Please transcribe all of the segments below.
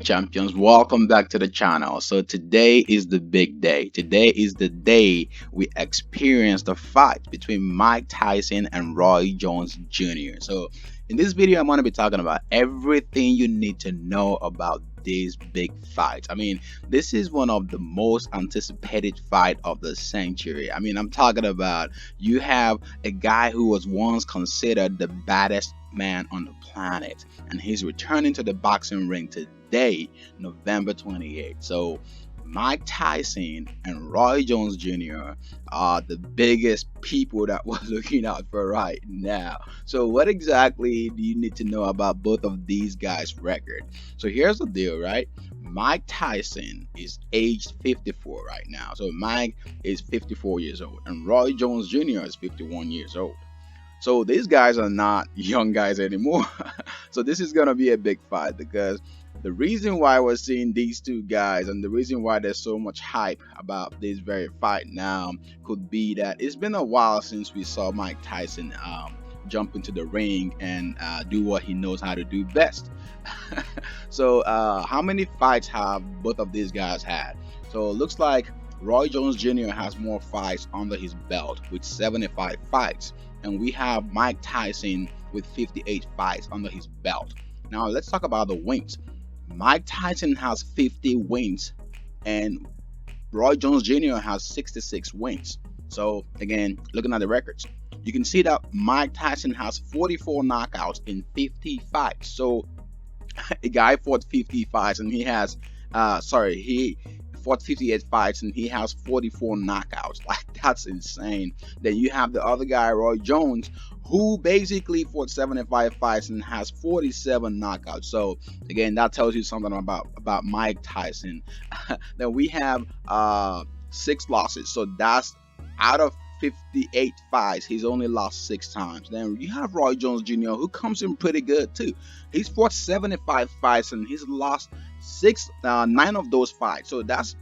champions, welcome back to the channel. So today is the big day. Today is the day we experience the fight between Mike Tyson and Roy Jones Jr. So in this video, I'm going to be talking about everything you need to know about this big fight. This is one of the most anticipated fight of the century. I'm talking about, you have a guy who was once considered the baddest man on the planet, and he's returning to the boxing ring today, November 28th. So Mike Tyson and Roy Jones Jr. are the biggest people that we're looking out for right now. So what exactly do you need to know about both of these guys' record? So here's the deal, right? Mike Tyson is aged 54 right now. So Mike is 54 years old, and Roy Jones Jr. is 51 years old. So these guys are not young guys anymore. So this is gonna be a big fight, because the reason why we're seeing these two guys and the reason why there's so much hype about this very fight now could be that it's been a while since we saw Mike Tyson jump into the ring and do what he knows how to do best. So how many fights have both of these guys had? So it looks like Roy Jones Jr. has more fights under his belt with 75 fights, and we have Mike Tyson with 58 fights under his belt. Now let's talk about the wins. Mike Tyson has 50 wins, and Roy Jones Jr. has 66 wins. So again, looking at the records, you can see that Mike Tyson has 44 knockouts in 50 fights. So a guy fought 50 fights and he has he fought 58 fights and he has 44 knockouts. Like, that's insane. Then you have the other guy, Roy Jones, who basically fought 75 fights and has 47 knockouts. So again, that tells you something about Mike Tyson. Then we have 6 losses. So that's out of 58 fights, he's only lost 6 times. Then you have Roy Jones Jr., who comes in pretty good too. He's fought 75 fights and he's lost 9 of those fights. So that's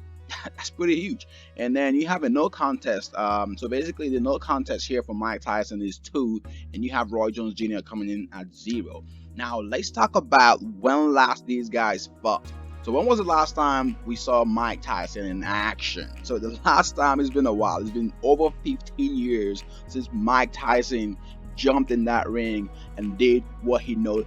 pretty huge. And then you have a no contest. So basically, the no contest here for Mike Tyson is 2, and you have Roy Jones Jr. coming in at 0. Now let's talk about when last these guys fought. So when was the last time we saw Mike Tyson in action? So the last time, it's been a while. It's been over 15 years since Mike Tyson jumped in that ring and did what he knows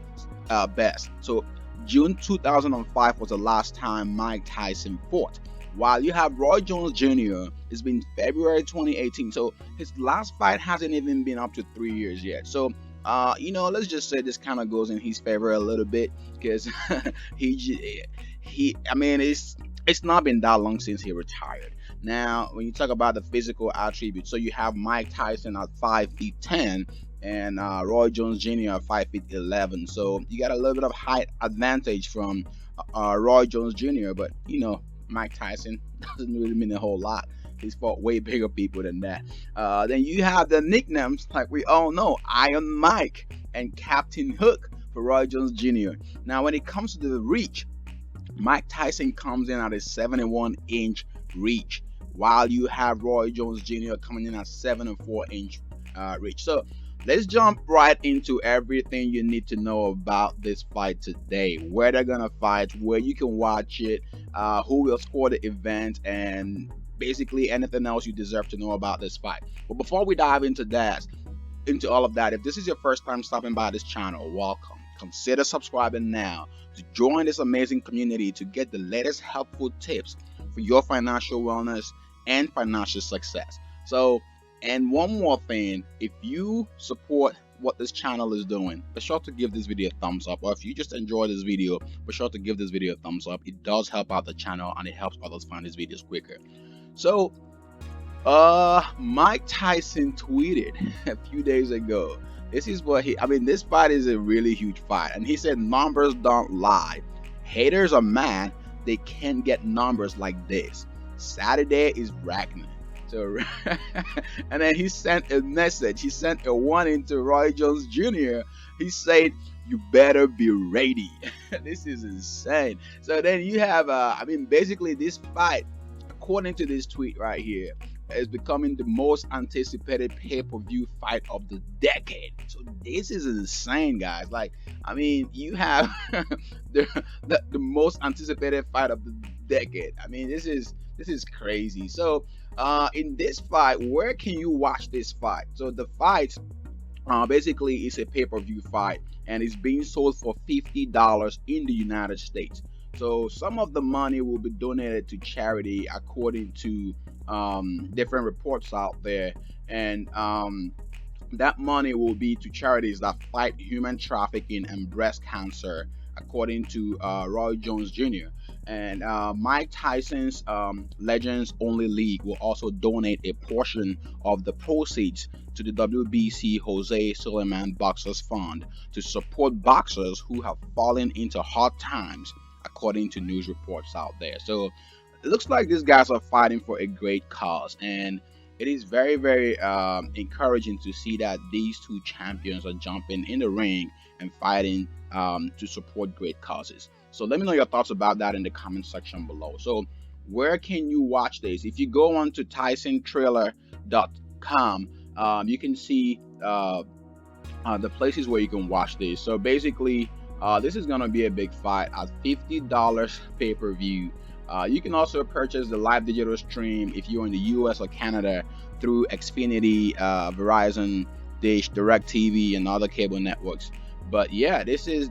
best. So June 2005 was the last time Mike Tyson fought. While you have Roy Jones Jr., it's been February 2018. So his last fight hasn't even been up to 3 years yet. So let's just say this kind of goes in his favor a little bit, because it's not been that long since he retired. Now, when you talk about the physical attributes, so you have Mike Tyson at 5 feet 10 and Roy Jones Jr. at 5 feet 11. So you got a little bit of height advantage from Roy Jones Jr. But Mike Tyson doesn't really mean a whole lot. He's fought way bigger people than that. Then you have the nicknames, like we all know, Iron Mike and Captain Hook for Roy Jones Jr. Now, when it comes to the reach, Mike Tyson comes in at a 71-inch reach, while you have Roy Jones Jr. coming in at 74-inch reach. So let's jump right into everything you need to know about this fight today. Where they're gonna fight, where you can watch it, who will score the event, and basically anything else you deserve to know about this fight. But before we dive into all of that, if this is your first time stopping by this channel, welcome. Consider subscribing now to join this amazing community to get the latest helpful tips for your financial wellness and financial success. So, and one more thing, if you support what this channel is doing, be sure to give this video a thumbs up. Or if you just enjoy this video, be sure to give this video a thumbs up. It does help out the channel and it helps others find these videos quicker. So Mike Tyson tweeted a few days ago. This is what this fight is a really huge fight, and he said numbers don't lie. Haters are mad they can't get numbers like this. Saturday is reckoning. So and then he sent a message. He sent a warning to Roy Jones Jr. He said, "You better be ready." This is insane. So then you have basically this fight, according to this tweet right here, is becoming the most anticipated pay-per-view fight of the decade. So this is insane, guys. Like, I mean, you have the most anticipated fight of the decade. I mean, this is crazy. So in this fight, where can you watch this fight? So the fight basically it's a pay-per-view fight, and it's being sold for $50 in the United States. So some of the money will be donated to charity according to different reports out there, and that money will be to charities that fight human trafficking and breast cancer, according to Roy Jones Jr. And Mike Tyson's Legends Only League will also donate a portion of the proceeds to the WBC Jose Suleiman Boxers Fund to support boxers who have fallen into hard times, according to news reports out there. So it looks like these guys are fighting for a great cause, and it is very, very encouraging to see that these two champions are jumping in the ring and fighting to support great causes. So let me know your thoughts about that in the comment section below. So where can you watch this? If you go on to TysonTrailer.com, you can see the places where you can watch this. So basically, this is gonna be a big fight at $50 pay-per-view. You can also purchase the live digital stream if you're in the US or Canada through Xfinity, Verizon, Dish, DirecTV, and other cable networks. But yeah, this is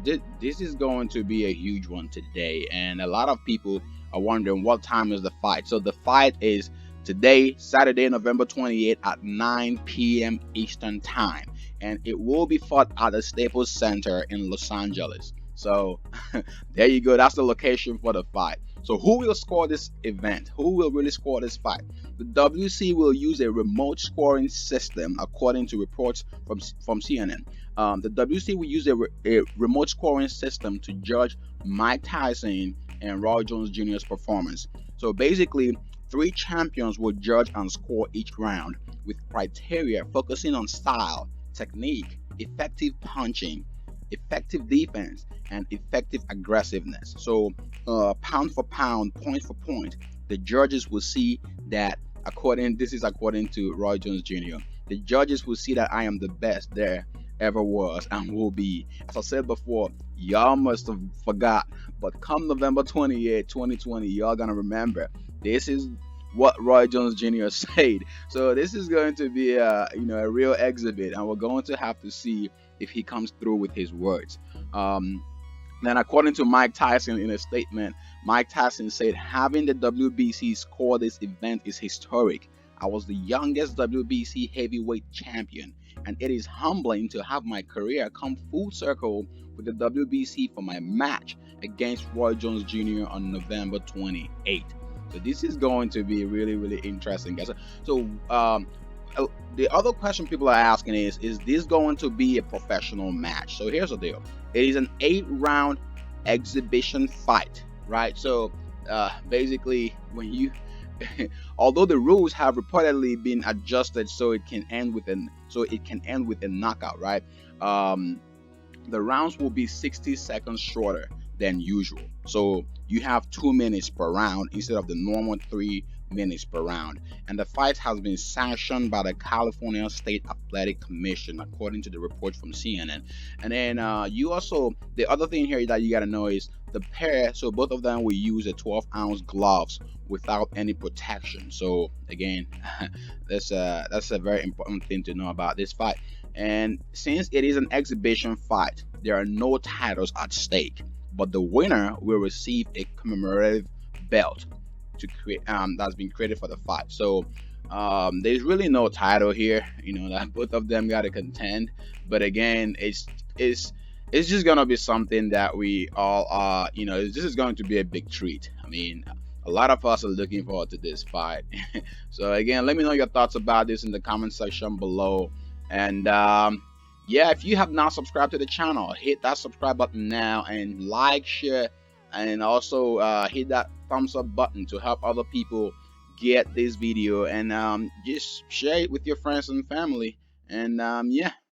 going to be a huge one today, and a lot of people are wondering what time is the fight. So the fight is today, Saturday, November 28th at 9 p.m. Eastern Time, and it will be fought at the Staples Center in Los Angeles. So there you go. That's the location for the fight. So who will score this event? Who will really score this fight? The WC will use a remote scoring system, according to reports from CNN. The WC will use a remote scoring system to judge Mike Tyson and Roy Jones Jr.'s performance. So basically, three champions will judge and score each round with criteria focusing on style, technique, effective punching, effective defense, and effective aggressiveness. So, pound for pound, point for point, the judges will see that this is according to Roy Jones Jr. The judges will see that I am the best there ever was and will be. As I said before, y'all must have forgot, but come November 28, 2020, y'all gonna remember. This is what Roy Jones Jr. said. So this is going to be a real exhibit, and we're going to have to see if he comes through with his words. Then, according to Mike Tyson in a statement, Mike Tyson said, "Having the WBC score this event is historic. I was the youngest WBC heavyweight champion, and it is humbling to have my career come full circle with the WBC for my match against Roy Jones Jr. on November 28th." So this is going to be really, really interesting, guys. So the other question people are asking is this going to be a professional match? So here's the deal. It is an 8-round exhibition fight, right? So basically, when you although the rules have reportedly been adjusted so it can end with a knockout, right? The rounds will be 60 seconds shorter than usual. So you have 2 minutes per round instead of the normal 3 minutes per round. And the fight has been sanctioned by the California State Athletic Commission, according to the report from CNN. And then the other thing here that you got to know is the pair. So both of them will use a 12-ounce gloves without any protection. So again, that's a very important thing to know about this fight. And since it is an exhibition fight, there are no titles at stake, but the winner will receive a commemorative belt to create that's been created for the fight. So there's really no title here, that both of them got to contend. But again, it's just gonna be something that we all are, this is going to be a big treat. I mean, a lot of us are looking forward to this fight. So again, let me know your thoughts about this in the comment section below. And yeah, if you have not subscribed to the channel, hit that subscribe button now, and like, share, and also hit that thumbs up button to help other people get this video, and just share it with your friends and family. And yeah,